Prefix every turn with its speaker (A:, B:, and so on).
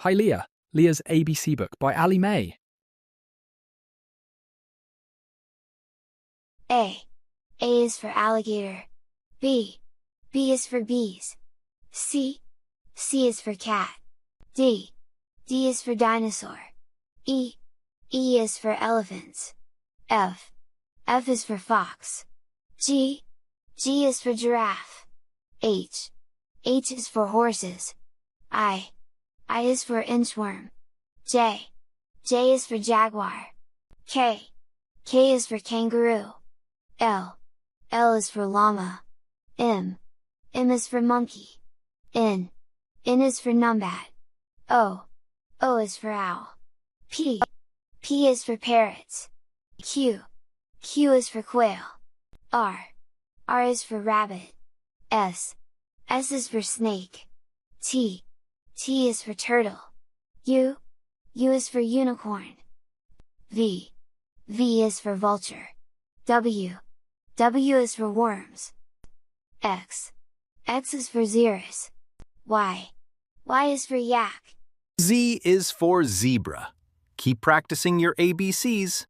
A: Hi Leah, Leah's ABC book by Ali May.
B: A. A is for alligator. B. B is for bees. C. C is for cat. D. D is for dinosaur. E. E is for elephants. F. F is for fox. G. G is for giraffe. H. H is for horses. I. I is for inchworm. J. J is for jaguar. K. K is for kangaroo. L. L is for llama. M. M is for monkey. N. N is for numbat. O. O is for owl. P. P is for parrots. Q. Q is for quail. R. R is for rabbit. S. S is for snake. T. T is for turtle. U. U is for unicorn. V. V is for vulture. W. W is for worms. X. X is for xerus. Y. Y is for yak.
C: Z is for zebra. Keep practicing your ABCs.